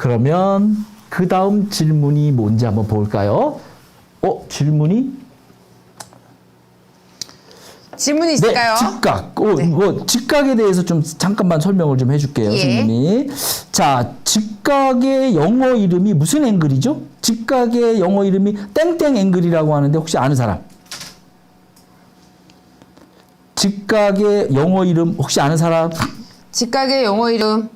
그러면 그 다음 질문이 뭔지 한번 볼까요? 질문이? 질문이 있을까요? 네, 직각. 네. 직각에 대해서 좀 잠깐만 설명을 좀 해줄게요, 예. 선생님이. 자, 직각의 영어 이름이 무슨 앵글이죠? 직각의 영어 이름이 땡땡 앵글이라고 하는데 혹시 아는 사람? 직각의 영어 이름 혹시 아는 사람? 직각의 영어 이름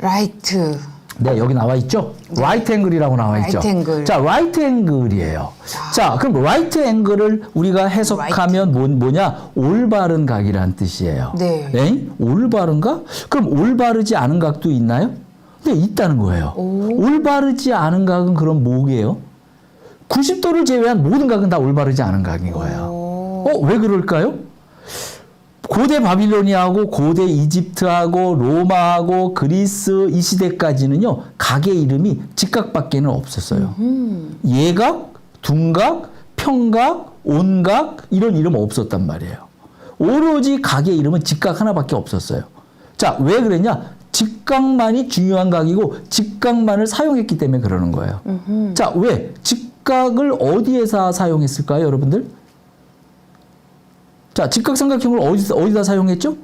라이트. 네, 여기 나와 있죠? 라이트 앵글이라고 나와 있죠? 라이트 앵글. 자, 라이트 앵글이에요. 자, 그럼 라이트 앵글을 우리가 해석하면 뭐냐? 올바른 각이라는 뜻이에요. 네. 에이? 올바른 각? 그럼 올바르지 않은 각도 있나요? 네, 있다는 거예요. 올바르지 않은 각은 그럼 뭐게요? 90도를 제외한 모든 각은 다 올바르지 않은 각인 거예요. 왜 그럴까요? 고대 바빌로니아하고 고대 이집트하고 로마하고 그리스 이 시대까지는요, 각의 이름이 직각밖에는 없었어요. 예각, 둔각, 평각, 온각 이런 이름 없었단 말이에요. 오로지 각의 이름은 직각 하나밖에 없었어요. 자, 왜 그랬냐? 직각만이 중요한 각이고 직각만을 사용했기 때문에 그러는 거예요. 자, 왜? 직각을 어디에서 사용했을까요, 여러분들? 자, 직각삼각형을 어디다 사용했죠?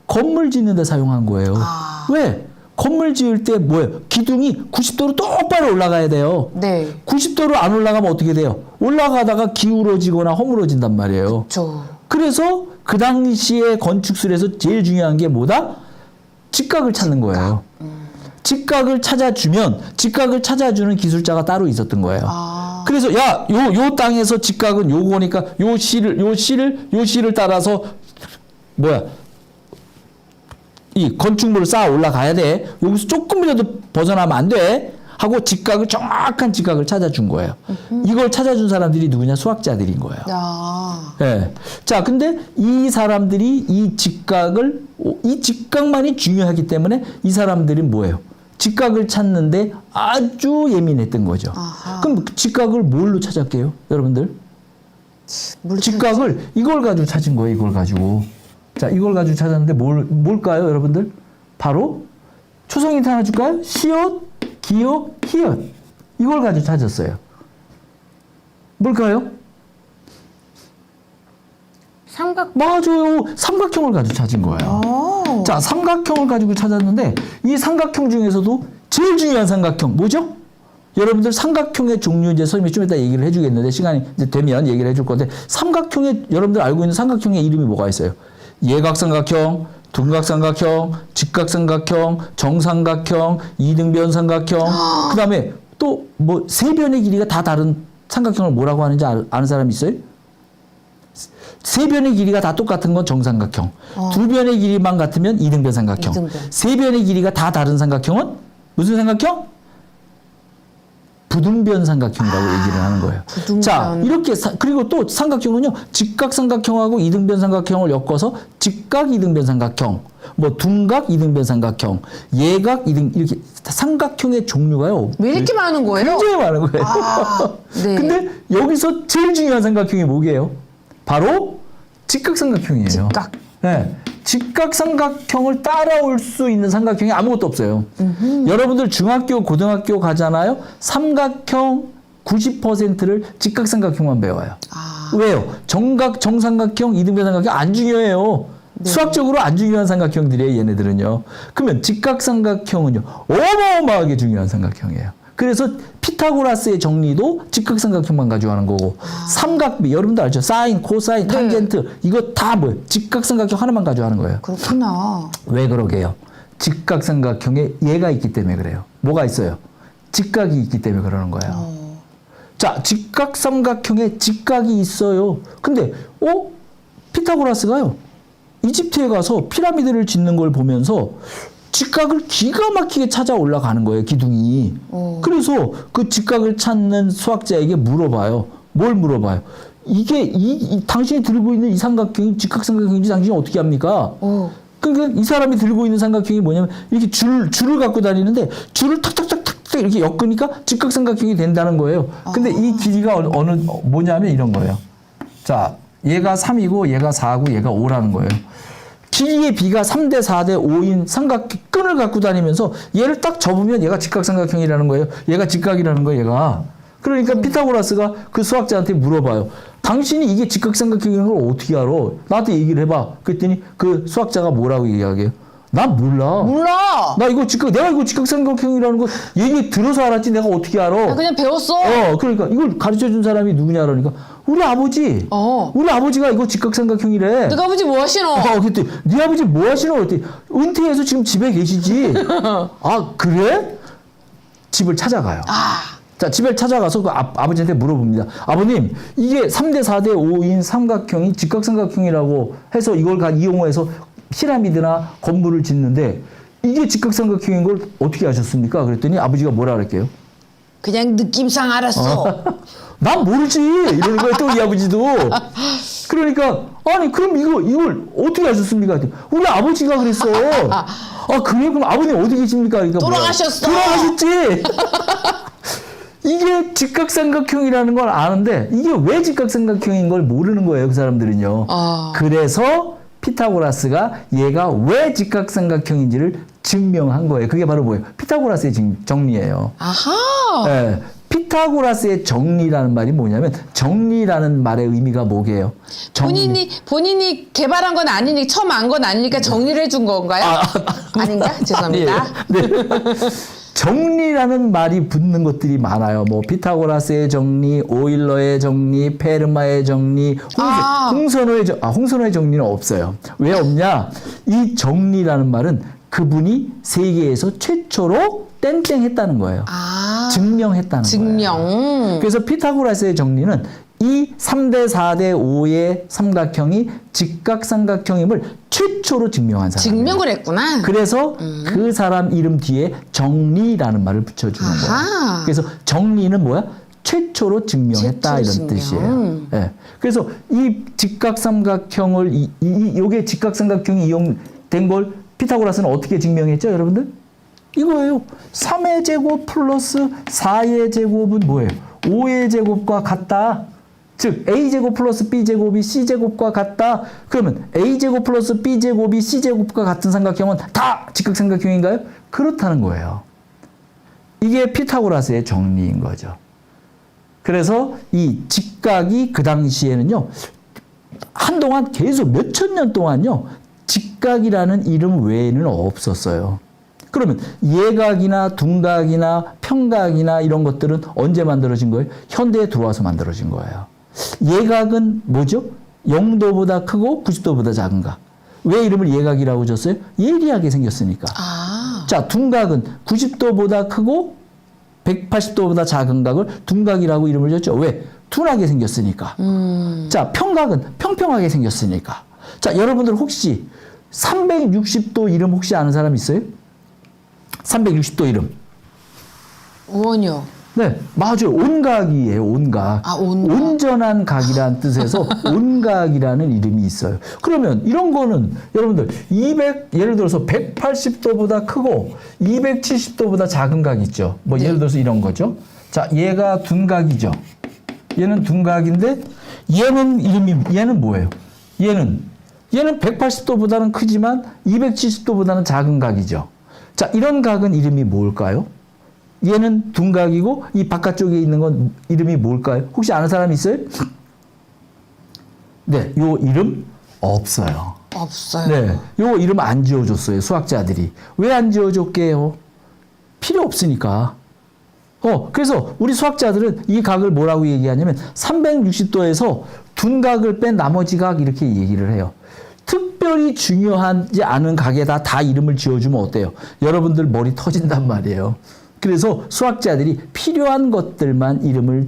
건물 짓는 데 사용한 거예요. 왜? 건물 지을 때 뭐예요? 기둥이 90도로 똑바로 올라가야 돼요. 네. 90도로 안 올라가면 어떻게 돼요? 올라가다가 기울어지거나 허물어진단 말이에요. 그렇죠. 그래서 그 당시에 건축술에서 제일 중요한 게 뭐다? 직각을 찾는 거예요. 직각을 찾아주는 기술자가 따로 있었던 거예요. 그래서 요 땅에서 직각은 요거니까 요 실을 따라서 이 건축물을 쌓아 올라가야 돼. 여기서 조금이라도 벗어나면 안 돼. 하고 정확한 직각을 찾아준 거예요. 이걸 찾아준 사람들이 누구냐? 수학자들인 거예요. 네. 자, 근데 이 사람들이 이 직각만이 중요하기 때문에 이 사람들은 뭐예요? 직각을 찾는데 아주 예민했던 거죠. 그럼 직각을 뭘로 찾았게요, 여러분들? 직각을 이걸 가지고 찾은 거예요, 이걸 가지고. 자, 이걸 가지고 찾았는데 뭘까요, 여러분들? 바로 초성인트 하나 줄까요? 시옷, 기역, 히읗. 이걸 가지고 찾았어요. 뭘까요? 맞아요. 삼각형을 가지고 찾은 거예요. 자, 삼각형을 가지고 찾았는데 이 삼각형 중에서도 제일 중요한 삼각형 뭐죠? 여러분들 삼각형의 종류 이제 선생님이 좀 이따 얘기를 해주겠는데 시간이 이제 되면 얘기를 해줄 건데 삼각형의 여러분들 알고 있는 삼각형의 이름이 뭐가 있어요? 예각삼각형, 둔각삼각형, 직각삼각형, 정삼각형, 이등변 삼각형. 그다음에 또 뭐 세 변의 길이가 다 다른 삼각형을 뭐라고 하는지 아는 사람 있어요? 세 변의 길이가 다 똑같은 건 정삼각형. 두 변의 길이만 같으면 이등변 삼각형. 세 변의 길이가 다 다른 삼각형은 무슨 삼각형? 부등변 삼각형이라고 얘기를 하는 거예요. 자, 이렇게 그리고 또 삼각형은요, 직각 삼각형하고 이등변 삼각형을 엮어서 직각 이등변 삼각형, 뭐 둔각 이등변 삼각형, 예각 이렇게 삼각형의 종류가요. 왜 이렇게 많은 거예요? 굉장히 많은 거예요. 네. 근데 여기서 제일 중요한 삼각형이 뭐게요? 바로 직각삼각형이에요. 직각. 네. 직각삼각형을 따라올 수 있는 삼각형이 아무것도 없어요. 여러분들 중학교, 고등학교 가잖아요. 삼각형 90%를 직각삼각형만 배워요. 왜요? 정삼각형, 이등변 삼각형 안 중요해요. 네. 수학적으로 안 중요한 삼각형들이에요, 얘네들은요. 그러면 직각삼각형은요, 어마어마하게 중요한 삼각형이에요. 그래서 피타고라스의 정리도 직각삼각형만 가져가는 거고 삼각비 여러분도 알죠? 사인, 코사인, 탄젠트 이거 다 뭐예요? 직각삼각형 하나만 가져가는 거예요. 그렇구나. 왜 그러게요? 직각삼각형에 얘가 있기 때문에 그래요. 뭐가 있어요? 직각이 있기 때문에 그러는 거예요. 자, 직각삼각형에 직각이 있어요. 근데 피타고라스가요. 이집트에 가서 피라미드를 짓는 걸 보면서 직각을 기가 막히게 찾아 올라가는 거예요, 기둥이. 그래서 그 직각을 찾는 수학자에게 물어봐요. 뭘 물어봐요? 이게 당신이 들고 있는 이 삼각형이 직각삼각형인지 당신이 어떻게 합니까? 그러니까 이 사람이 들고 있는 삼각형이 뭐냐면 이렇게 줄을 갖고 다니는데 줄을 탁탁탁탁 이렇게 엮으니까 직각삼각형이 된다는 거예요. 근데 이 길이가 뭐냐면 이런 거예요. 자, 얘가 3이고 얘가 4고 얘가 5라는 거예요. 길이의 B가 3대 4대 5인 삼각끈을 갖고 다니면서 얘를 딱 접으면 얘가 직각삼각형이라는 거예요. 얘가 직각이라는 거예요, 얘가. 그러니까 피타고라스가 그 수학자한테 물어봐요. 당신이 이게 직각삼각형인 걸 어떻게 알아? 나한테 얘기를 해봐. 그랬더니 그 수학자가 뭐라고 이야기해요? 난 몰라. 몰라. 나 이거 내가 이거 직각삼각형이라는 거 얘기 들어서 알았지 내가 어떻게 알아? 나 그냥 배웠어. 그러니까 이걸 가르쳐 준 사람이 누구냐 그러니까 우리 아버지. 우리 아버지가 이거 직각삼각형이래. 너가 아버지 뭐 하시노? 그때 네 아버지 뭐 하시노? 그랬더니 은퇴해서 지금 집에 계시지. 아 그래? 집을 찾아가요. 자, 집에 찾아가서 그 아버지한테 물어봅니다. 아버님, 이게 3대 4대 5인 삼각형이 직각삼각형이라고 해서 이걸 이용해서 피라미드나 건물을 짓는데 이게 직각삼각형인 걸 어떻게 아셨습니까? 그랬더니 아버지가 뭐라 그랬게요? 그냥 느낌상 알았어. 난 모르지! 이러는 거예요, 또 이 아버지도. 그러니까, 아니, 그럼 이걸 어떻게 아셨습니까? 우리 아버지가 그랬어. 그래? 그럼 아버님 어디 계십니까? 그러니까 돌아가셨어. 돌아가셨지! 이게 직각삼각형이라는 걸 아는데 이게 왜 직각삼각형인 걸 모르는 거예요, 그 사람들은요. 그래서 피타고라스가 얘가 왜 직각삼각형인지를 증명한 거예요. 그게 바로 뭐예요? 피타고라스의 정리예요. 아하. 네. 피타고라스의 정리라는 말이 뭐냐면 정리라는 말의 의미가 뭐게요? 본인이 개발한 건 아니니 처음 안 건 아니니까 정리를 해준 건가요? 아닌가? 죄송합니다. 네. 정리라는 말이 붙는 것들이 많아요. 뭐 피타고라스의 정리, 오일러의 정리, 페르마의 정리, 홍선호의 정리는 없어요. 왜 없냐? 이 정리라는 말은 그분이 세계에서 최초로 땡땡했다는 거예요. 증명했다는 거예요. 그래서 피타고라스의 정리는 이 3대 4대 5의 삼각형이 직각삼각형임을 최초로 증명한 사람. 증명을 했구나. 그래서 그 사람 이름 뒤에 정리라는 말을 붙여주는 거예요. 그래서 정리는 뭐야? 최초로 증명했다 이런 뜻이에요. 네. 그래서 이 직각삼각형을 요게 직각삼각형이 이용된 걸 피타고라스는 어떻게 증명했죠, 여러분들? 이거예요. 3의 제곱 플러스 4의 제곱은 뭐예요? 5의 제곱과 같다. 즉 a제곱 플러스 b제곱이 c제곱과 같다. 그러면 a제곱 플러스 b제곱이 c제곱과 같은 삼각형은 다 직각삼각형인가요? 그렇다는 거예요. 이게 피타고라스의 정리인 거죠. 그래서 이 직각이 그 당시에는요. 한동안 계속 몇천 년 동안요. 직각이라는 이름 외에는 없었어요. 그러면 예각이나 둔각이나 평각이나 이런 것들은 언제 만들어진 거예요? 현대에 들어와서 만들어진 거예요. 예각은 뭐죠? 0도보다 크고 90도보다 작은 각. 왜 이름을 예각이라고 줬어요? 예리하게 생겼으니까. 자, 둔각은 90도보다 크고 180도보다 작은 각을 둔각이라고 이름을 줬죠. 왜? 둔하게 생겼으니까. 자, 평각은 평평하게 생겼으니까. 자, 여러분들 혹시 360도 이름 혹시 아는 사람 있어요? 360도 이름. 원요. 네, 맞아요. 온각이에요, 온각. 온각. 온전한 각이라는 뜻에서 온각이라는 이름이 있어요. 그러면 이런 거는 여러분들 예를 들어서 180도보다 크고 270도보다 작은 각 있죠. 뭐 예를 들어서 이런 거죠. 자, 얘가 둔각이죠. 얘는 둔각인데 얘는 뭐예요? 얘는 180도보다는 크지만 270도보다는 작은 각이죠. 자, 이런 각은 이름이 뭘까요? 얘는 둔각이고 이 바깥쪽에 있는 건 이름이 뭘까요? 혹시 아는 사람 있어요? 네, 요 이름 없어요. 없어요. 네, 요 이름 안 지어줬어요, 수학자들이. 왜 안 지어줬게요? 필요 없으니까. 그래서 우리 수학자들은 이 각을 뭐라고 얘기하냐면 360도에서 둔각을 뺀 나머지 각 이렇게 얘기를 해요. 특별히 중요하지 않은 각에다 다 이름을 지어주면 어때요? 여러분들 머리 터진단 말이에요. 그래서 수학자들이 필요한 것들만 이름을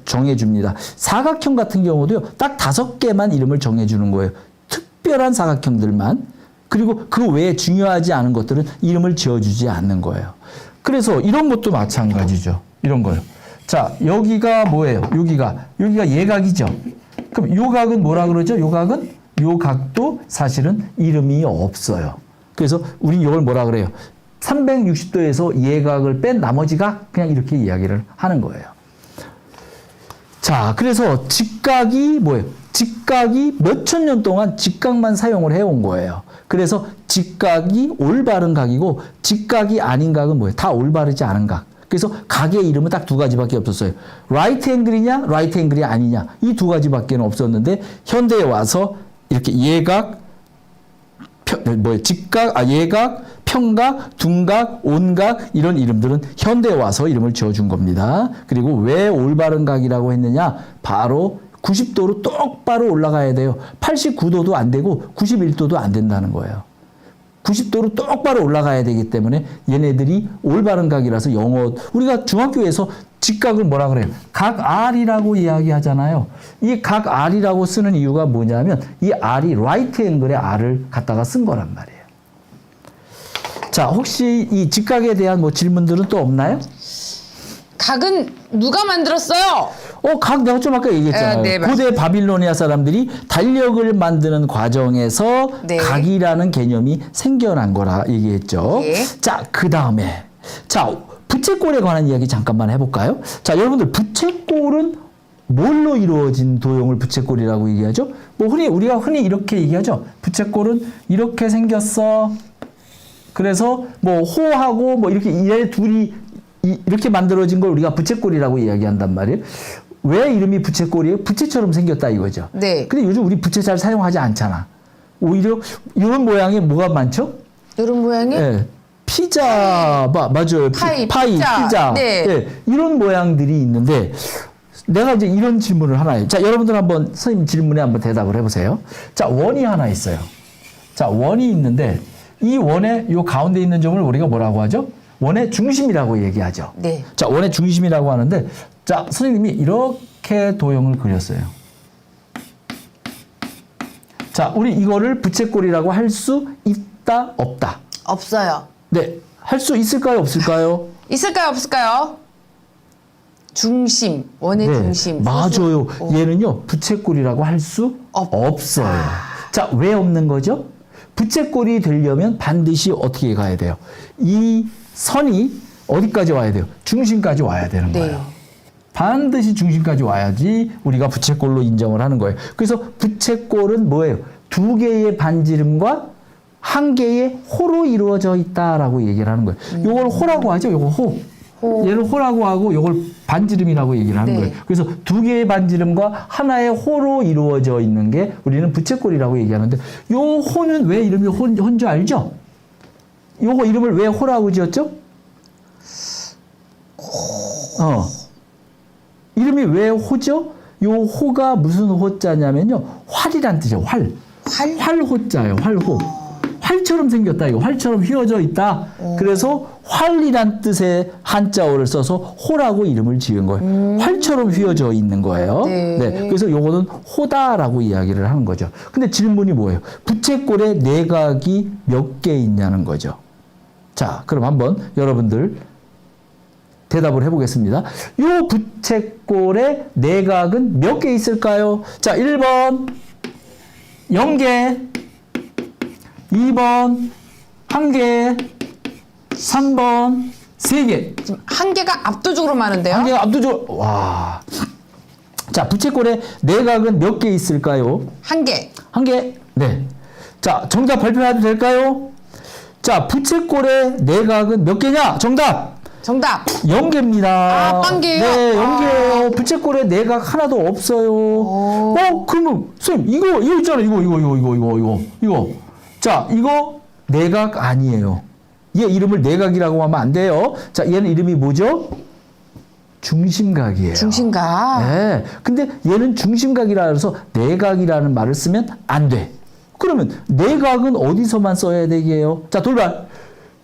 정해줍니다. 사각형 같은 경우도요, 딱 5개만 이름을 정해주는 거예요. 특별한 사각형들만. 그리고 그 외에 중요하지 않은 것들은 이름을 지어주지 않는 거예요. 그래서 이런 것도 마찬가지죠. 이런 거요. 자, 여기가 뭐예요? 여기가 예각이죠. 그럼 요 각은 뭐라 그러죠? 요 각도 사실은 이름이 없어요. 그래서 우린 이걸 뭐라 그래요? 360도에서 예각을 뺀 나머지 각 그냥 이렇게 이야기를 하는 거예요. 자, 그래서 직각이 뭐예요? 직각이 몇천 년 동안 직각만 사용을 해온 거예요. 그래서 직각이 올바른 각이고 직각이 아닌 각은 뭐예요? 다 올바르지 않은 각. 그래서 각의 이름은 딱 두 가지밖에 없었어요. 라이트 앵글이냐, 라이트 앵글이 아니냐. 이 두 가지밖에 없었는데 현대에 와서 이렇게 예각, 직각, 예각, 평각, 둔각, 온각 이런 이름들은 현대에 와서 이름을 지어준 겁니다. 그리고 왜 올바른 각이라고 했느냐? 바로 90도로 똑바로 올라가야 돼요. 89도도 안 되고 91도도 안 된다는 거예요. 90도로 똑바로 올라가야 되기 때문에 얘네들이 올바른 각이라서 영어 우리가 중학교에서 직각을 뭐라 그래요? 각 R이라고 이야기하잖아요. 이 각 R이라고 쓰는 이유가 뭐냐면 이 R이 라이트 앵글의 R을 갖다가 쓴 거란 말이에요. 자, 혹시 이 직각에 대한 뭐 질문들은 또 없나요? 각은 누가 만들었어요? 각 내가 좀 아까 얘기했잖아요. 네, 고대 바빌로니아 사람들이 달력을 만드는 과정에서 네. 각이라는 개념이 생겨난 거라 얘기했죠. 예. 자, 그 다음에 자 부채꼴에 관한 이야기 잠깐만 해볼까요? 자, 여러분들 부채꼴은 뭘로 이루어진 도형을 부채꼴이라고 얘기하죠? 뭐 우리가 흔히 이렇게 얘기하죠. 부채꼴은 이렇게 생겼어. 그래서 뭐 호하고 뭐 이렇게 얘 둘이 이렇게 만들어진 걸 우리가 부채꼴이라고 이야기한단 말이에요. 왜 이름이 부채꼴이에요? 부채처럼 생겼다 이거죠. 네. 근데 요즘 우리 부채 잘 사용하지 않잖아. 오히려 이런 모양의 뭐가 많죠? 이런 모양이? 네. 피자, 맞아요. 파이, 피자. 피자. 네. 네. 이런 모양들이 있는데 내가 이제 이런 질문을 하나 해요. 자, 여러분들 한번 선생님 질문에 한번 대답을 해보세요. 자, 원이 하나 있어요. 자, 원이 있는데 이 원의 요 가운데 있는 점을 우리가 뭐라고 하죠? 원의 중심이라고 얘기하죠. 네. 자, 원의 중심이라고 하는데, 자, 선생님이 이렇게 도형을 그렸어요. 자, 우리 이거를 부채꼴이라고 할 수 있다, 없다? 없어요. 네. 할 수 있을까요, 없을까요? 있을까요, 없을까요? 중심, 원의 네, 중심. 맞아요. 얘는요, 부채꼴이라고 할 수 없어요. 자, 왜 없는 거죠? 부채꼴이 되려면 반드시 어떻게 가야 돼요? 이 선이 어디까지 와야 돼요? 중심까지 와야 되는 네. 거예요. 반드시 중심까지 와야지 우리가 부채꼴로 인정을 하는 거예요. 그래서 부채꼴은 뭐예요? 두 개의 반지름과 한 개의 호로 이루어져 있다라고 얘기를 하는 거예요. 요걸 호라고 하죠. 요거 호. 얘를 호라고 하고 요걸 반지름이라고 얘기를 하는 네. 거예요. 그래서 두 개의 반지름과 하나의 호로 이루어져 있는 게 우리는 부채꼴이라고 얘기하는데 요 호는 왜 이름이 호인 줄 알죠? 요거 이름을 왜 호라고 지었죠? 이름이 왜 호죠? 요 호가 무슨 호자냐면요. 활이란 뜻이에요. 활. 활호자예요. 활호. 활처럼 생겼다. 이거 활처럼 휘어져 있다. 그래서 활이란 뜻의 한자어를 써서 호라고 이름을 지은 거예요. 활처럼 휘어져 있는 거예요. 네. 그래서 요거는 호다라고 이야기를 하는 거죠. 근데 질문이 뭐예요? 부채꼴에 내각이 몇 개 있냐는 거죠. 자, 그럼 한번 여러분들 대답을 해보겠습니다. 요 부채꼴의 내각은 몇 개 있을까요? 자, 1번 0개, 2번 1개, 3번 3개. 지금 한 개가 압도적으로 많은데요? 한 개가 압도적으로, 와. 자, 부채꼴의 내각은 몇 개 있을까요? 한 개. 한 개? 네. 자, 정답 발표해도 될까요? 자, 부채꼴의 내각은 몇 개냐? 정답! 정답. 0개입니다. 아, 딴 개요? 네, 0개예요. 부채꼴에 내각 하나도 없어요. 그러면 선생님 이거 있잖아요. 이거. 자, 이거 내각 아니에요. 얘 이름을 내각이라고 하면 안 돼요. 자, 얘는 이름이 뭐죠? 중심각이에요. 중심각. 네. 근데 얘는 중심각이라 해서 내각이라는 말을 쓰면 안 돼. 그러면 내각은 어디서만 써야 되게요? 자, 돌발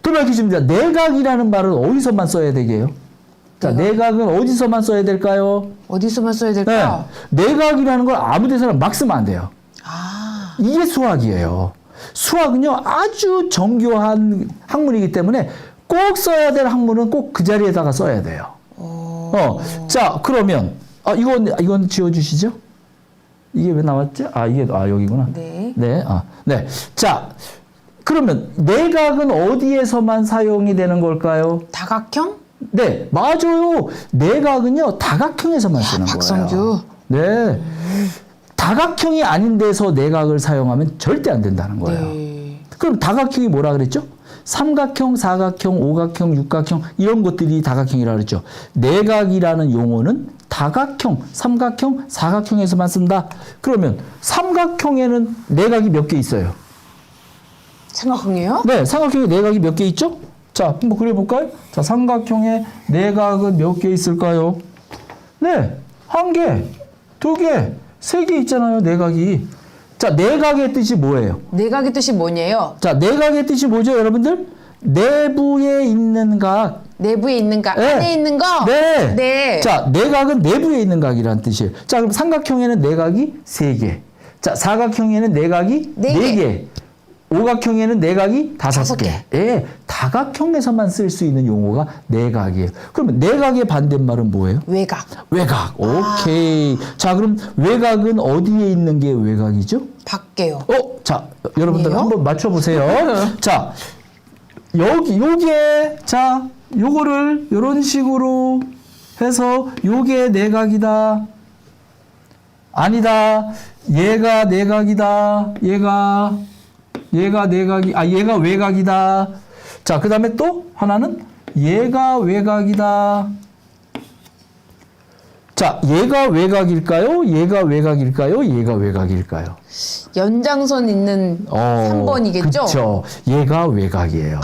퀴즈입니다. 내각이라는 말은 어디서만 써야 되게요? 자, 내각은 어디서만 써야 될까요? 어디서만 써야 될까요? 네. 내각이라는 걸 아무 데서나 막 쓰면 안 돼요. 이게 수학이에요. 수학은요, 아주 정교한 학문이기 때문에 꼭 써야 될 학문은 꼭 그 자리에다가 써야 돼요. 자, 그러면, 이건 지워주시죠? 이게 왜 나왔지? 여기구나. 네. 네. 네. 자, 그러면 내각은 어디에서만 사용이 되는 걸까요? 다각형? 네, 맞아요. 내각은요, 다각형에서만 쓰는 박성주. 거예요. 네. 다각형이 아닌 데서 내각을 사용하면 절대 안 된다는 거예요. 네. 그럼 다각형이 뭐라 그랬죠? 삼각형, 사각형, 오각형, 육각형 이런 것들이 다각형이라 그랬죠. 내각이라는 용어는 다각형, 삼각형, 사각형에서만 쓴다. 그러면 삼각형에는 내각이 몇 개 있어요? 삼각형이에요? 네, 삼각형에 내각이 몇 개 있죠? 자, 한번 그려볼까요? 자, 삼각형에 내각은 몇 개 있을까요? 네, 한 개, 두 개, 세 개 있잖아요, 내각이. 자, 내각의 뜻이 뭐예요? 내각의 뜻이 뭐냐요? 자, 내각의 뜻이 뭐죠, 여러분들? 내부에 있는 각. 내부에 있는 각, 네. 안에 있는 거? 네. 네. 자, 내각은 내부에 있는 각이라는 뜻이에요. 자, 그럼 삼각형에는 내각이 세 개. 자, 사각형에는 내각이 네 네 개. 개. 오각형에는 내각이 다섯 개. 예, 다각형에서만 쓸 수 있는 용어가 내각이에요. 그러면 내각의 반대말은 뭐예요? 외각. 외각. 오케이. 자, 그럼 외각은 어디에 있는 게 외각이죠? 밖에요. 자, 여러분들 아니에요? 한번 맞춰보세요. 자, 요게, 자, 요거를 요런 식으로 해서 요게 내각이다. 아니다. 얘가 내각이다. 얘가 내각이, 얘가 외각이다. 자, 그 다음에 또 하나는 얘가 외각이다. 자, 얘가 외각일까요? 얘가 외각일까요? 얘가 외각일까요? 연장선 있는 3번이겠죠? 그렇죠. 얘가 외각이에요.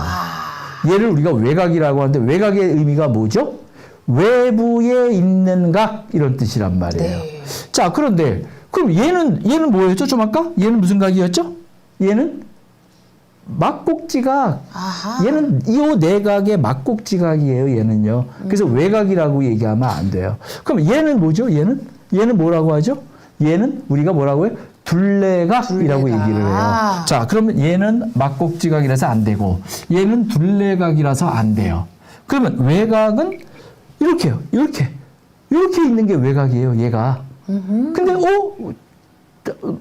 얘를 우리가 외각이라고 하는데 외각의 의미가 뭐죠? 외부에 있는 각 이런 뜻이란 말이에요. 네. 자, 그런데 그럼 얘는 뭐였죠? 좀 아까? 얘는 무슨 각이었죠? 얘는 막곡지각. 아하. 얘는 이 내각의 막곡지각이에요. 얘는요. 그래서 외각이라고 얘기하면 안 돼요. 그럼 얘는 뭐죠? 얘는 뭐라고 하죠? 얘는 우리가 뭐라고 해요? 둘레각이라고 둘레각. 얘기를 해요. 자, 그러면 얘는 막곡지각이라서 안 되고 얘는 둘레각이라서 안 돼요. 그러면 외각은 이렇게요. 이렇게 있는 게 외각이에요. 얘가. 근데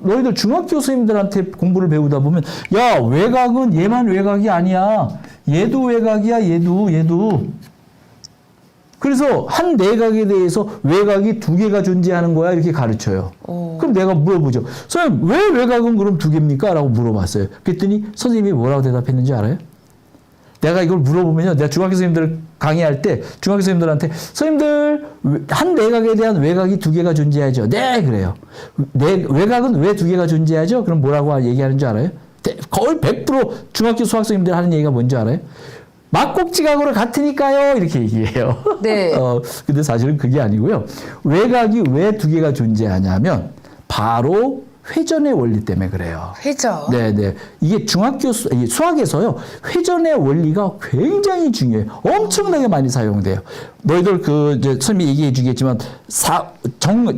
너희들 중학교 선생님들한테 공부를 배우다 보면 야, 외각은 얘만 외각이 아니야. 얘도 외각이야. 얘도. 그래서 한 내각에 대해서 외각이 두 개가 존재하는 거야 이렇게 가르쳐요. 그럼 내가 물어보죠. 선생님, 왜 외각은 그럼 두 개입니까? 라고 물어봤어요. 그랬더니 선생님이 뭐라고 대답했는지 알아요? 내가 이걸 물어보면요. 내가 중학교 선생님들 강의할 때 중학교 선생님들한테 선생님들 한 내각에 대한 외각이 두 개가 존재하죠. 네, 그래요. 외각은 왜 두 개가 존재하죠? 그럼 뭐라고 얘기하는 줄 알아요? 거의 100% 중학교 수학 선생님들 하는 얘기가 뭔지 알아요? 막곡지각으로 같으니까요. 이렇게 얘기해요. 네. 근데 사실은 그게 아니고요. 외각이 왜 두 개가 존재하냐면 바로 회전의 원리 때문에 그래요. 회전. 네네. 이게 중학교 수학에서요. 회전의 원리가 굉장히 중요해요. 엄청나게 많이 사용돼요. 너희들 선생님이 얘기해 주겠지만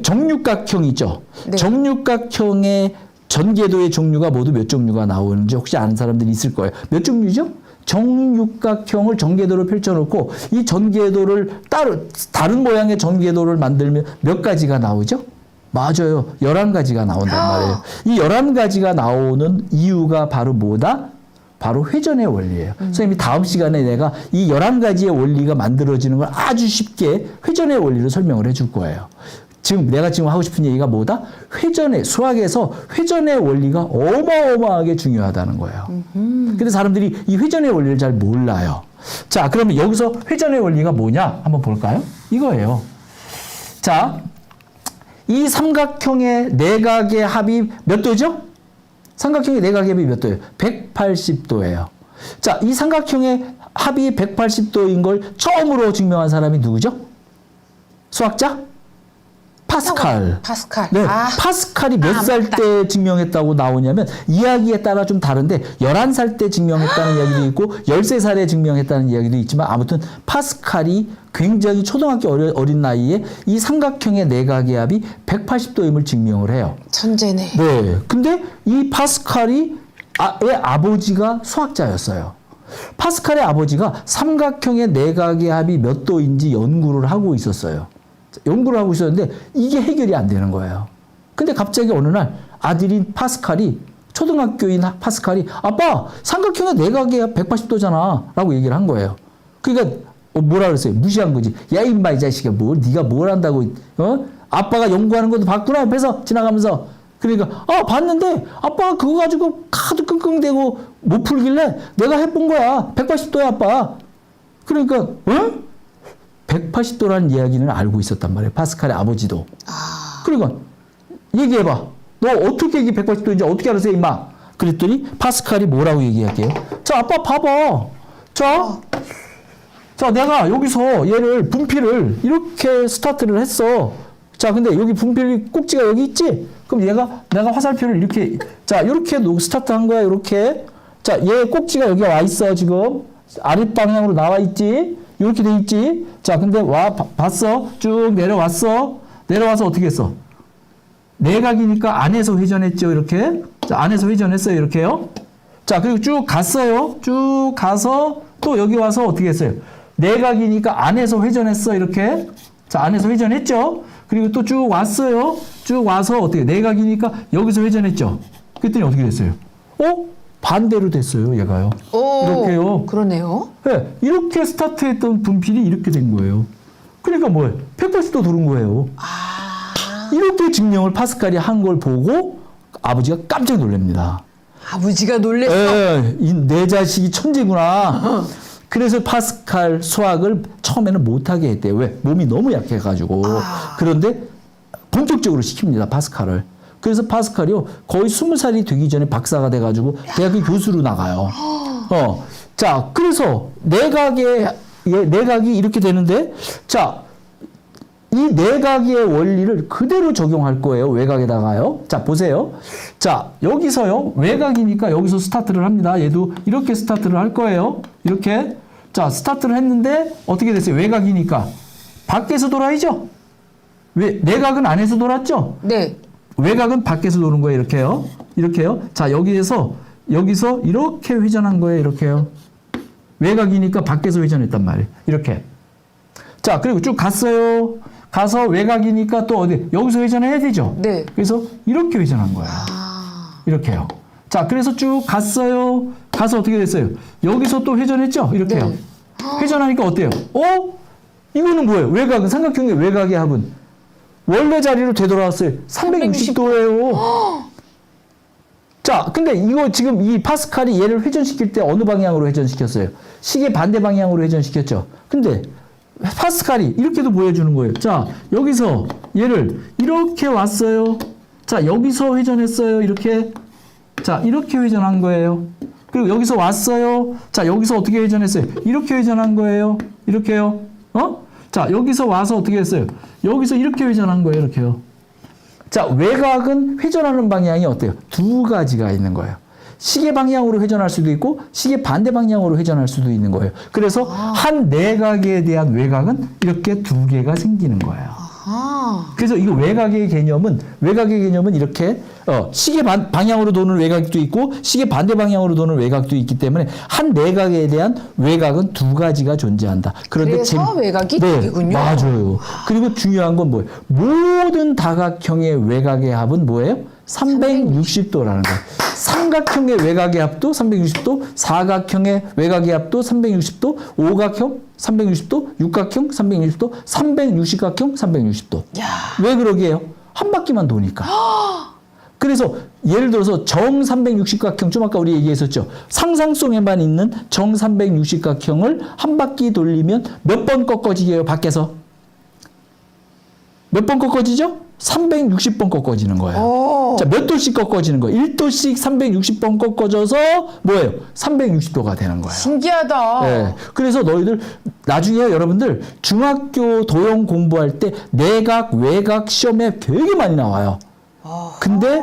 정육각형 있죠. 네. 정육각형의 전개도의 종류가 모두 몇 종류가 나오는지 혹시 아는 사람들이 있을 거예요. 몇 종류죠? 정육각형을 전개도로 펼쳐놓고 이 전개도를 다른 모양의 전개도를 만들면 몇 가지가 나오죠? 맞아요. 11가지가 나온단 말이에요. 이 11가지가 나오는 이유가 바로 뭐다? 바로 회전의 원리예요. 선생님이 다음 시간에 내가 이 11가지의 원리가 만들어지는 걸 아주 쉽게 회전의 원리로 설명을 해줄 거예요. 내가 지금 하고 싶은 얘기가 뭐다? 수학에서 회전의 원리가 어마어마하게 중요하다는 거예요. 근데 사람들이 이 회전의 원리를 잘 몰라요. 자, 그러면 여기서 회전의 원리가 뭐냐? 한번 볼까요? 이거예요. 자, 이 삼각형의 내각의 합이 몇 도죠? 삼각형의 내각의 합이 몇 도예요? 180도예요. 자, 이 삼각형의 합이 180도인 걸 처음으로 증명한 사람이 누구죠? 수학자? 파스칼. 네, 파스칼이 몇 살 때 증명했다고 나오냐면 이야기에 따라 좀 다른데 11살 때 증명했다는 이야기도 있고 13살에 증명했다는 이야기도 있지만 아무튼 파스칼이 굉장히 초등학교 어린 나이에 이 삼각형의 내각의 합이 180도임을 증명을 해요. 천재네. 네. 근데 이 파스칼의 아버지가 수학자였어요. 파스칼의 아버지가 삼각형의 내각의 합이 몇 도인지 연구를 하고 있었어요. 연구를 하고 있었는데 이게 해결이 안 되는 거예요. 근데 갑자기 어느 날 아들인 파스칼이 초등학교인 파스칼이 아빠 삼각형의 내각이 180도잖아 라고 얘기를 한 거예요. 그러니까 뭐라 그랬어요? 무시한 거지. 야 임마 이 자식아 네가 뭘 한다고 아빠가 연구하는 것도 봤구나 옆에서 지나가면서 그러니까 봤는데 아빠가 그거 가지고 하도 끙끙대고 못 풀길래 내가 해본 거야. 180도야, 아빠. 그러니까, 180도라는 이야기는 알고 있었단 말이에요. 파스칼의 아버지도. 그러니까, 얘기해봐. 너 어떻게 이게 180도인지 어떻게 알았어, 임마? 그랬더니 파스칼이 뭐라고 얘기할게요? 자, 아빠 봐봐. 자, 내가 여기서 얘를 분필을 이렇게 스타트를 했어. 자, 근데 여기 분필 꼭지가 여기 있지? 그럼 내가 화살표를 이렇게, 자, 이렇게 스타트 한 거야, 이렇게. 자, 얘 꼭지가 여기 와 있어, 지금. 아랫방향으로 나와 있지? 이렇게 돼 있지? 자, 근데 봤어? 쭉 내려왔어? 내려와서 어떻게 했어? 내각이니까 안에서 회전했죠, 이렇게. 자, 안에서 회전했어요, 이렇게요. 자, 그리고 쭉 갔어요. 쭉 가서 또 여기 와서 어떻게 했어요? 내각이니까 안에서 회전했어, 이렇게. 자, 안에서 회전했죠? 그리고 또 쭉 왔어요. 쭉 와서 어떻게, 내각이니까 여기서 회전했죠? 그랬더니 어떻게 됐어요? 반대로 됐어요, 얘가요. 이렇게요. 그러네요. 네, 이렇게 스타트했던 분필이 이렇게 된 거예요. 그러니까 뭐예요? 180도 도는 거예요. 이렇게 증명을 파스칼이 한 걸 보고 아버지가 깜짝 놀랍니다. 아버지가 놀랬어. 내 자식이 천재구나. 그래서 파스칼 수학을 처음에는 못하게 했대요. 왜? 몸이 너무 약해가지고. 그런데 본격적으로 시킵니다, 파스칼을. 그래서 파스칼이요, 거의 20살이 되기 전에 박사가 돼가지고 대학교 교수로 나가요. 자, 그래서 내각이 이렇게 되는데, 자, 이 내각의 원리를 그대로 적용할 거예요, 외곽에다가요. 자, 보세요. 자, 여기서요, 외곽이니까 여기서 스타트를 합니다. 얘도 이렇게 스타트를 할 거예요. 이렇게. 자, 스타트를 했는데, 어떻게 됐어요? 외곽이니까. 밖에서 돌아야죠? 내각은 안에서 돌았죠? 네. 외곽은 밖에서 도는 거예요, 이렇게요. 이렇게요. 자, 여기서 이렇게 회전한 거예요, 이렇게요. 외곽이니까 밖에서 회전했단 말이에요. 이렇게. 자, 그리고 쭉 갔어요. 가서 외곽이니까 또 어디, 여기서 회전해야 되죠? 네. 그래서 이렇게 회전한 거예요. 이렇게요. 자, 그래서 쭉 갔어요. 가서 어떻게 됐어요? 여기서 또 회전했죠? 이렇게요. 네. 회전하니까 어때요? 이거는 뭐예요? 외곽은, 삼각형의 외곽의 합은 원래 자리로 되돌아왔어요. 360도예요. 자, 근데 이거 지금 이 파스칼이 얘를 회전시킬 때 어느 방향으로 회전시켰어요? 시계 반대 방향으로 회전시켰죠. 근데 파스칼이 이렇게도 보여주는 거예요. 자, 여기서 얘를 이렇게 왔어요. 자, 여기서 회전했어요. 이렇게. 자, 이렇게 회전한 거예요. 그리고 여기서 왔어요. 자, 여기서 어떻게 회전했어요? 이렇게 회전한 거예요. 이렇게요. 자, 여기서 와서 어떻게 했어요? 여기서 이렇게 회전한 거예요. 이렇게요. 자, 외곽은 회전하는 방향이 어때요? 두 가지가 있는 거예요. 시계 방향으로 회전할 수도 있고 시계 반대 방향으로 회전할 수도 있는 거예요. 그래서 한 내각에 대한 외곽은 이렇게 두 개가 생기는 거예요. 그래서 이거 외곽의 개념은 이렇게 시계 방향으로 도는 외곽도 있고 시계 반대 방향으로 도는 외곽도 있기 때문에 한 내각에 대한 외곽은 두 가지가 존재한다. 그런데 그래서 외곽이 두 개군요. 맞아요. 그리고 중요한 건 뭐예요? 모든 다각형의 외곽의 합은 뭐예요? 360도라는 거예요. 삼각형의 외곽의 합도 360도, 사각형의 외곽의 합도 360도, 오각형 360도, 육각형 360도, 360각형 360도. 왜 그러게요? 한 바퀴만 도니까. 그래서 예를 들어서 정 360각형, 좀 아까 우리 얘기했었죠. 상상 속에만 있는 정 360각형을 한 바퀴 돌리면 몇 번 꺾어지게요, 밖에서? 몇 번 꺾어지죠? 360번 꺾어지는 거예요. 자, 몇 도씩 꺾어지는 거예요? 1도씩 360번 꺾어져서 뭐예요? 360도가 되는 거예요. 신기하다. 네. 그래서 너희들 나중에 여러분들 중학교 도형 공부할 때 내각, 외곽 시험에 되게 많이 나와요. 근데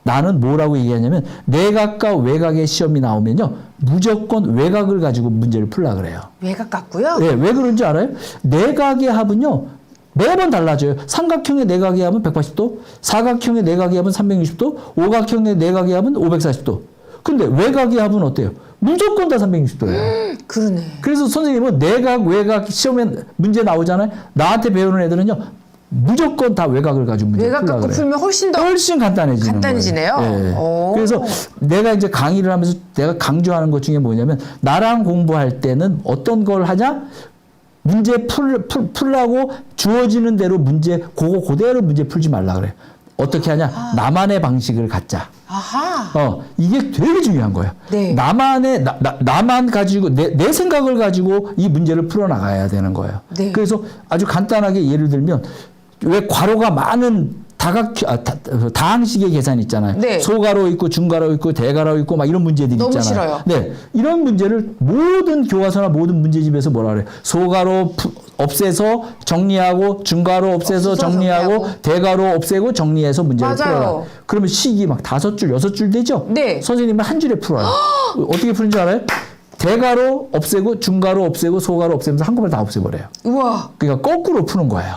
나는 뭐라고 얘기하냐면 내각과 외곽의 시험이 나오면요. 무조건 외곽을 가지고 문제를 풀라 그래요. 외곽 같고요. 네, 왜 그런지 알아요? 내각의 합은요. 매번 달라져요. 삼각형의 내각의 합은 180도, 사각형의 내각의 합은 360도, 오각형의 내각의 합은 540도. 근데 외곽의 합은 어때요? 무조건 다 360도예요. 그러네. 그래서 선생님은 내각, 외곽 시험에 문제 나오잖아요. 나한테 배우는 애들은요. 무조건 다 외곽을 가지고 문제 풀라 그래요. 외곽 갖고 풀면 훨씬 간단해지는 간단해지네요. 거예요. 네. 그래서 내가 이제 강의를 하면서 내가 강조하는 것 중에 뭐냐면 나랑 공부할 때는 어떤 걸 하냐? 문제 풀라고 주어지는 대로 문제 그대로 문제 풀지 말라 그래요. 어떻게 하냐? 나만의 방식을 갖자. 아하. 이게 되게 중요한 거예요. 네. 나만 가지고, 내 생각을 가지고 이 문제를 풀어나가야 되는 거예요. 네. 그래서 아주 간단하게 예를 들면, 왜 괄호가 많은 다항식의 계산 있잖아요. 네. 소괄호 있고, 중괄호 있고, 대괄호 있고, 막 이런 문제들이 너무 있잖아요. 싫어요. 네. 이런 문제를 모든 교과서나 모든 문제집에서 뭐라 그래요? 소괄호 없애서 정리하고, 중괄호 없애서 정리하고, 대괄호 없애고 정리해서 문제를 맞아요. 풀어라. 그러면 식이 막 5줄, 6줄 되죠? 네. 선생님은 한 줄에 풀어요. 어떻게 푸는지 알아요? 대괄호 없애고, 중괄호 없애고, 소괄호 없애면서 한꺼번에 다 없애버려요. 우와. 그러니까 거꾸로 푸는 거예요.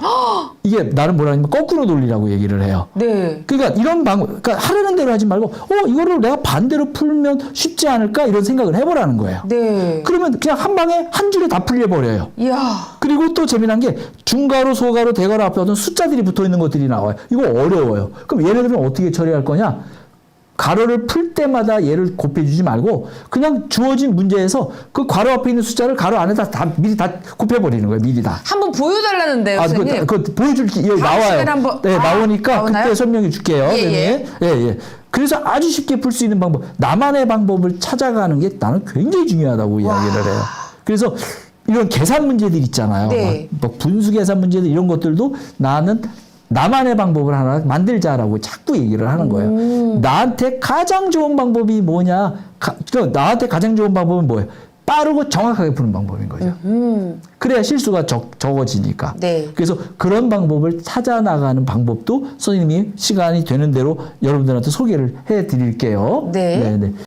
이게 나는 뭐라 하냐면 거꾸로 논리라고 얘기를 해요. 네. 그러니까 이런 방법, 그러니까 하려는 대로 하지 말고, 이거를 내가 반대로 풀면 쉽지 않을까? 이런 생각을 해보라는 거예요. 네. 그러면 그냥 한 방에 한 줄에 다 풀려버려요. 이야. 그리고 또 재미난 게 중괄호, 소괄호, 대괄호 앞에 어떤 숫자들이 붙어 있는 것들이 나와요. 이거 어려워요. 그럼 예를 들면 어떻게 처리할 거냐? 가로를 풀 때마다 얘를 곱해주지 말고 그냥 주어진 문제에서 그 괄호 앞에 있는 숫자를 가로 안에다 미리 다 곱해버리는 거예요. 미리 다. 한번 보여달라는데요, 선생님. 그거 보여줄게. 여기 다음 나와요. 시간에 한번- 네, 나오니까 나오나요? 그때 설명해 줄게요. 예, 예. 그래서 아주 쉽게 풀 수 있는 방법. 나만의 방법을 찾아가는 게 나는 굉장히 중요하다고 이야기를 해요. 그래서 이런 계산 문제들 있잖아요. 네. 막 분수 계산 문제들 이런 것들도 나는 나만의 방법을 하나 만들자라고 자꾸 얘기를 하는 거예요. 나한테 가장 좋은 방법이 뭐냐? 나한테 가장 좋은 방법은 뭐예요? 빠르고 정확하게 푸는 방법인 거죠. 그래야 실수가 적어지니까. 네. 그래서 그런 방법을 찾아 나가는 방법도 선생님이 시간이 되는 대로 여러분들한테 소개를 해 드릴게요. 네. 네.